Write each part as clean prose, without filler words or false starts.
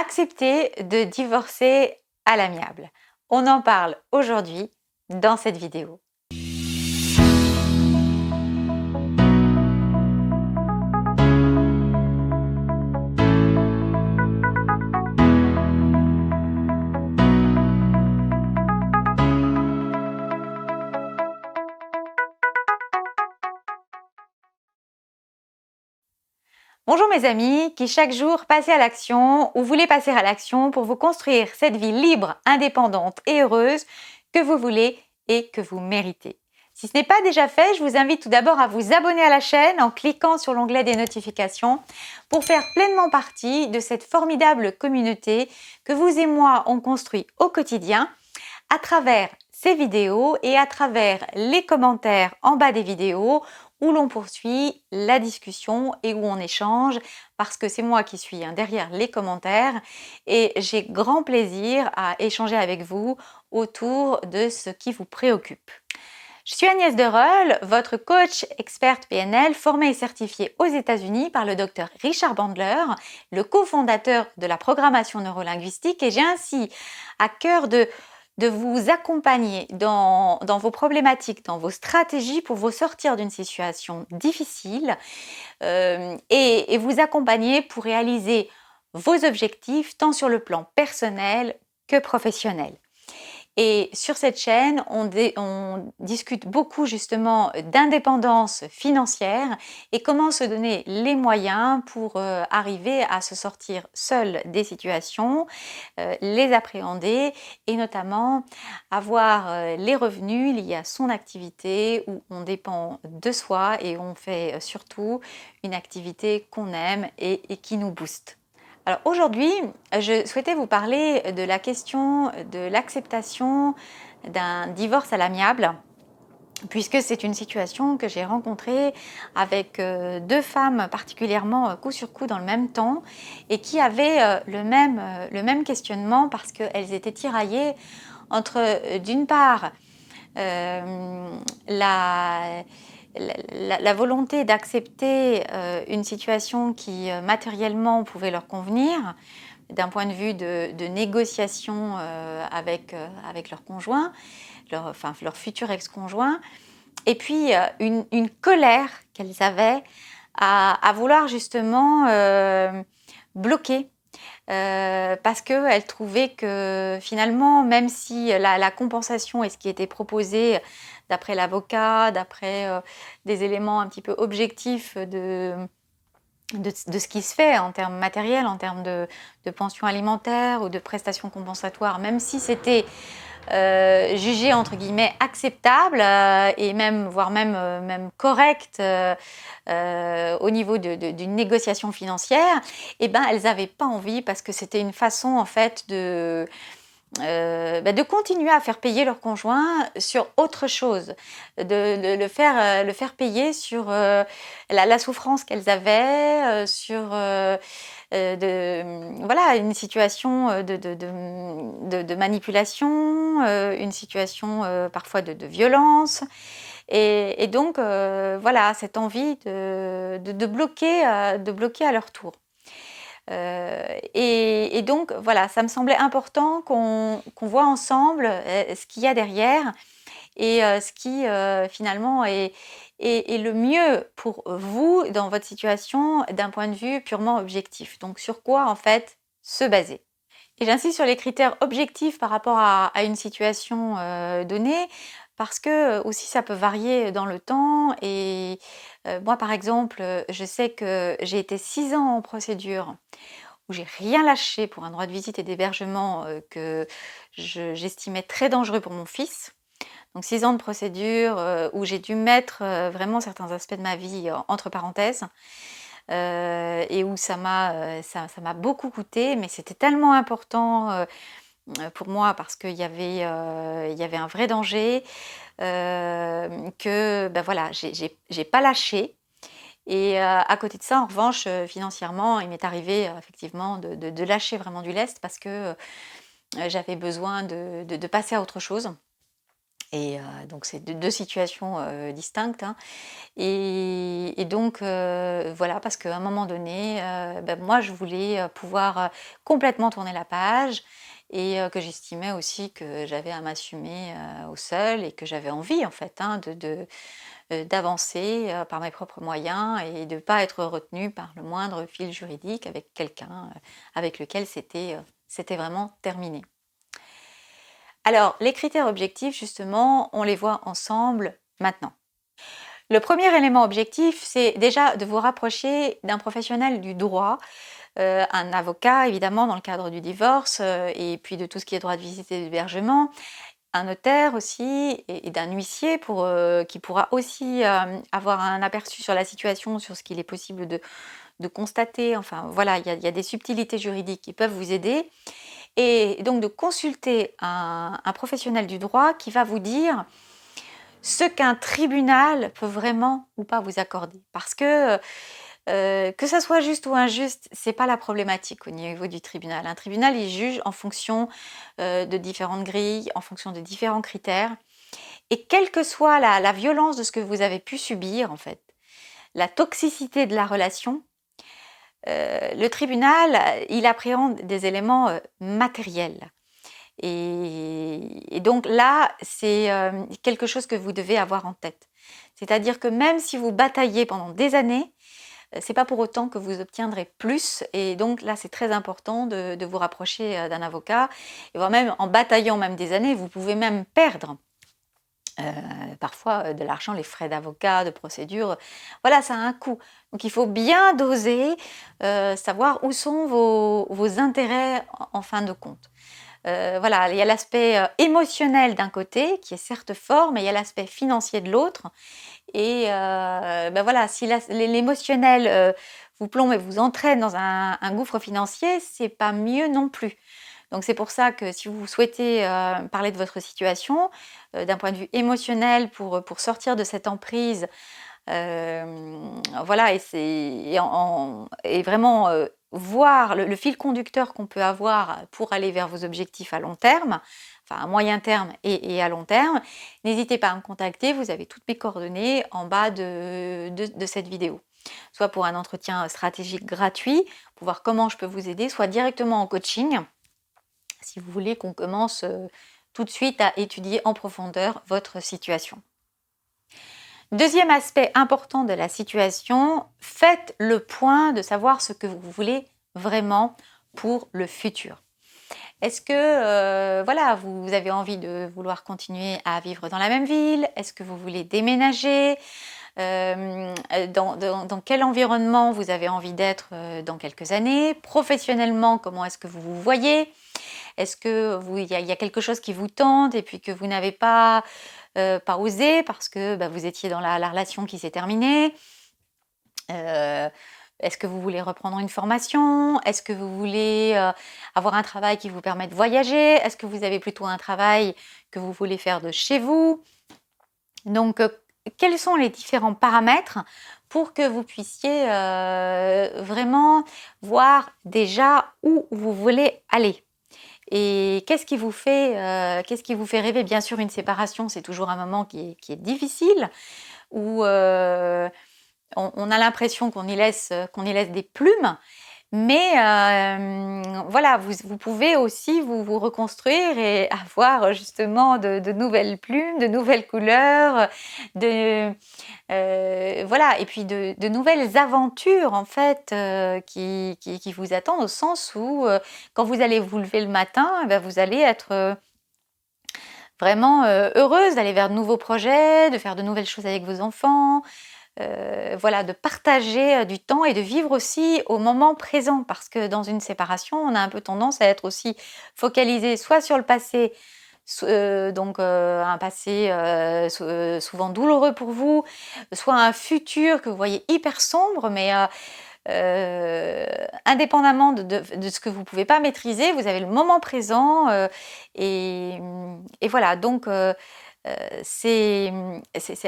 Accepter de divorcer à l'amiable. On en parle aujourd'hui dans cette vidéo. Bonjour mes amis qui chaque jour passez à l'action ou voulez passer à l'action pour vous construire cette vie libre, indépendante et heureuse que vous voulez et que vous méritez. Si ce n'est pas déjà fait, je vous invite tout d'abord à vous abonner à la chaîne en cliquant sur l'onglet des notifications pour faire pleinement partie de cette formidable communauté que vous et moi on construit au quotidien à travers ces vidéos et à travers les commentaires en bas des vidéos où l'on poursuit la discussion et où on échange parce que c'est moi qui suis derrière les commentaires et j'ai grand plaisir à échanger avec vous autour de ce qui vous préoccupe. Je suis Agnès Dereul, votre coach experte PNL formée et certifiée aux États-Unis par le docteur Richard Bandler, le cofondateur de la programmation neurolinguistique, et j'ai ainsi à cœur de vous accompagner dans vos problématiques, dans vos stratégies pour vous sortir d'une situation difficile et vous accompagner pour réaliser vos objectifs tant sur le plan personnel que professionnel. Et sur cette chaîne, on discute beaucoup justement d'indépendance financière et comment se donner les moyens pour arriver à se sortir seul des situations, les appréhender et notamment avoir les revenus liés à son activité où on dépend de soi et on fait surtout une activité qu'on aime et qui nous booste. Alors aujourd'hui, je souhaitais vous parler de la question de l'acceptation d'un divorce à l'amiable, puisque c'est une situation que j'ai rencontrée avec deux femmes particulièrement coup sur coup dans le même temps et qui avaient le même questionnement parce qu'elles étaient tiraillées entre d'une part la volonté d'accepter une situation qui matériellement pouvait leur convenir, d'un point de vue de négociation avec leur conjoint, leur futur ex-conjoint, et puis une colère qu'elles avaient à vouloir justement bloquer. Parce qu'elles trouvaient que finalement, même si la compensation est ce qui était proposé d'après l'avocat, d'après des éléments un petit peu objectifs de ce qui se fait en termes matériels, en termes de pension alimentaire ou de prestations compensatoires, même si c'était jugé entre guillemets acceptable et même voire même correct au niveau d'une négociation financière, et ben elles n'avaient pas envie parce que c'était une façon en fait de continuer à faire payer leur conjoint sur autre chose, de le faire payer sur la souffrance qu'elles avaient, sur voilà, une situation de manipulation, une situation parfois de violence. Et donc, voilà, cette envie de bloquer à leur tour. Et donc, voilà, ça me semblait important qu'on voit ensemble ce qu'il y a derrière et ce qui finalement est le mieux pour vous dans votre situation d'un point de vue purement objectif. Donc, sur quoi en fait se baser. Et j'insiste sur les critères objectifs par rapport à une situation donnée, parce que aussi ça peut varier dans le temps. Et moi, par exemple, je sais que j'ai été 6 ans en procédure où j'ai rien lâché pour un droit de visite et d'hébergement que j'estimais très dangereux pour mon fils. Donc 6 ans de procédure où j'ai dû mettre vraiment certains aspects de ma vie entre parenthèses. Et où ça m'a beaucoup coûté, mais c'était tellement important pour moi parce qu'il y avait un vrai danger que ben voilà, j'ai pas lâché. Et à côté de ça, en revanche, financièrement, il m'est arrivé effectivement de lâcher vraiment du lest parce que j'avais besoin de passer à autre chose. Et donc c'est deux situations distinctes, hein. Et donc voilà, parce qu'à un moment donné, moi je voulais pouvoir complètement tourner la page et que j'estimais aussi que j'avais à m'assumer au seul et que j'avais envie en fait, hein, d'avancer par mes propres moyens et de ne pas être retenue par le moindre fil juridique avec quelqu'un avec lequel c'était vraiment terminé. Alors, les critères objectifs, justement, on les voit ensemble maintenant. Le premier élément objectif, c'est déjà de vous rapprocher d'un professionnel du droit, un avocat évidemment dans le cadre du divorce, et puis de tout ce qui est droit de visite et d'hébergement, un notaire aussi et d'un huissier qui pourra aussi avoir un aperçu sur la situation, sur ce qu'il est possible de constater. Enfin voilà, il y a des subtilités juridiques qui peuvent vous aider. Et donc de consulter un professionnel du droit qui va vous dire ce qu'un tribunal peut vraiment ou pas vous accorder. Parce que ça soit juste ou injuste, c'est pas la problématique au niveau du tribunal. Un tribunal, il juge en fonction de différentes grilles, en fonction de différents critères. Et quelle que soit la violence de ce que vous avez pu subir, en fait, la toxicité de la relation, le tribunal, il appréhende des éléments matériels. Et donc là, c'est quelque chose que vous devez avoir en tête. C'est-à-dire que même si vous bataillez pendant des années, c'est pas pour autant que vous obtiendrez plus. Et donc là, c'est très important de vous rapprocher d'un avocat. Et voire même en bataillant même des années, vous pouvez même perdre parfois de l'argent, les frais d'avocat, de procédure. Voilà, ça a un coût. Donc il faut bien doser, savoir où sont vos intérêts en fin de compte. Voilà, il y a l'aspect émotionnel d'un côté, qui est certes fort, mais il y a l'aspect financier de l'autre. Et voilà, si l'émotionnel vous plombe et vous entraîne dans un gouffre financier, c'est pas mieux non plus. Donc c'est pour ça que si vous souhaitez parler de votre situation, d'un point de vue émotionnel, pour sortir de cette emprise, voilà, et vraiment voir le fil conducteur qu'on peut avoir pour aller vers vos objectifs à long terme, enfin à moyen terme et à long terme, n'hésitez pas à me contacter, vous avez toutes mes coordonnées en bas de cette vidéo. Soit pour un entretien stratégique gratuit, pour voir comment je peux vous aider, soit directement en coaching, si vous voulez qu'on commence tout de suite à étudier en profondeur votre situation. Deuxième aspect important de la situation, faites le point de savoir ce que vous voulez vraiment pour le futur. Est-ce que voilà, vous avez envie de vouloir continuer à vivre dans la même ville? Est-ce que vous voulez déménager? Dans quel environnement vous avez envie d'être dans quelques années? Professionnellement, comment est-ce que vous vous voyez? Est-ce que il y a quelque chose qui vous tente et puis que vous n'avez pas osé parce que vous étiez dans la relation qui s'est terminée? Est-ce que vous voulez reprendre une formation? Est-ce que vous voulez avoir un travail qui vous permet de voyager? Est-ce que vous avez plutôt un travail que vous voulez faire de chez vous? Donc, quels sont les différents paramètres pour que vous puissiez vraiment voir déjà où vous voulez aller? Et qu'est-ce qui vous fait rêver? Bien sûr, une séparation, c'est toujours un moment qui est difficile, où on a l'impression qu'on y laisse des plumes, mais voilà, vous pouvez aussi vous reconstruire et avoir justement de nouvelles plumes, de nouvelles couleurs, voilà, et puis de nouvelles aventures en fait qui vous attendent, au sens où quand vous allez vous lever le matin, vous allez être vraiment heureuse d'aller vers de nouveaux projets, de faire de nouvelles choses avec vos enfants. Voilà, de partager du temps et de vivre aussi au moment présent, parce que dans une séparation, on a un peu tendance à être aussi focalisé soit sur le passé, donc un passé souvent douloureux pour vous, soit un futur que vous voyez hyper sombre, mais indépendamment de ce que vous ne pouvez pas maîtriser, vous avez le moment présent et voilà, donc c'est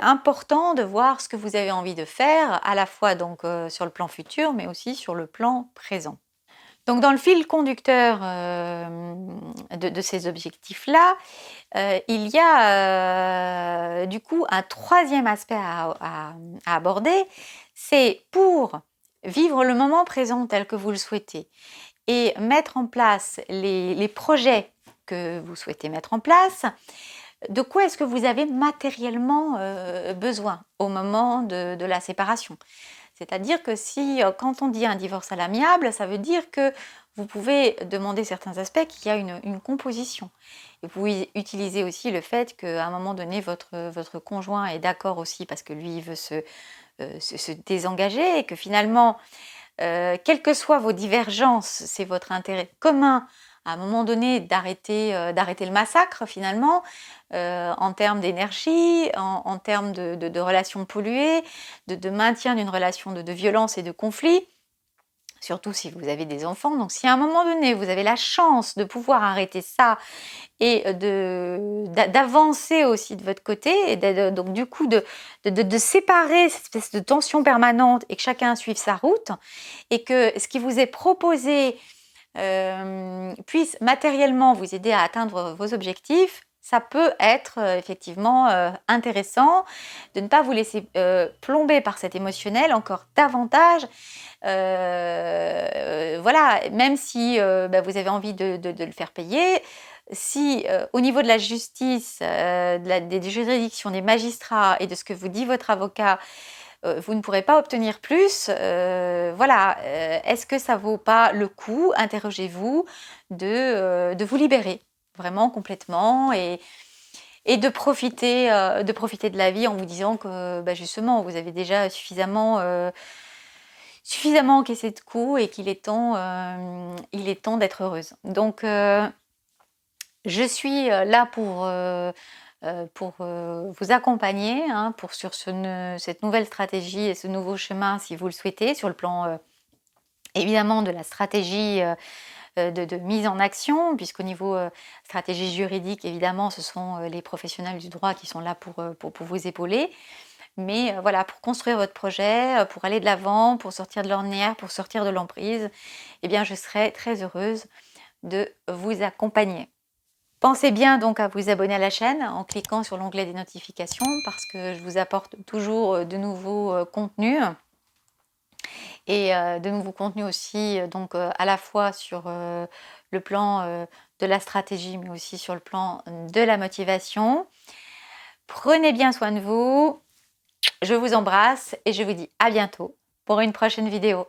important de voir ce que vous avez envie de faire, à la fois donc sur le plan futur, mais aussi sur le plan présent. Donc dans le fil conducteur de ces objectifs-là, il y a du coup un troisième aspect à aborder, c'est pour vivre le moment présent tel que vous le souhaitez et mettre en place les projets que vous souhaitez mettre en place, de quoi est-ce que vous avez matériellement besoin au moment de la séparation? C'est-à-dire que si, quand on dit un divorce à l'amiable, ça veut dire que vous pouvez demander certains aspects qu'il y a une composition. Et vous pouvez utiliser aussi le fait qu'à un moment donné, votre conjoint est d'accord aussi parce que lui, il veut se désengager et que finalement, quelles que soient vos divergences, c'est votre intérêt commun à un moment donné d'arrêter le massacre finalement, en termes d'énergie, en termes de relations polluées, de maintien d'une relation de violence et de conflit, surtout si vous avez des enfants. Donc si à un moment donné, vous avez la chance de pouvoir arrêter ça et d'avancer aussi de votre côté, et donc du coup de séparer cette espèce de tension permanente et que chacun suive sa route, et que ce qui vous est proposé puisse matériellement vous aider à atteindre vos objectifs, ça peut être effectivement intéressant de ne pas vous laisser plomber par cet émotionnel encore davantage. Voilà, même si vous avez envie de le faire payer, si au niveau de la justice, des juridictions, des magistrats et de ce que vous dit votre avocat, vous ne pourrez pas obtenir plus, voilà, est-ce que ça vaut pas le coup, interrogez-vous, de vous libérer vraiment complètement et de profiter de la vie en vous disant que justement vous avez déjà suffisamment encaissé de coups et qu'il est temps d'être heureuse. Donc je suis là pour vous accompagner sur cette nouvelle stratégie et ce nouveau chemin si vous le souhaitez, sur le plan évidemment de la stratégie de mise en action, puisqu'au niveau stratégie juridique, évidemment, ce sont les professionnels du droit qui sont là pour vous épauler. Mais voilà, pour construire votre projet, pour aller de l'avant, pour sortir de l'ornière, pour sortir de l'emprise, eh bien, je serai très heureuse de vous accompagner. Pensez bien donc à vous abonner à la chaîne en cliquant sur l'onglet des notifications parce que je vous apporte toujours de nouveaux contenus et de nouveaux contenus aussi donc à la fois sur le plan de la stratégie mais aussi sur le plan de la motivation. Prenez bien soin de vous, je vous embrasse et je vous dis à bientôt pour une prochaine vidéo.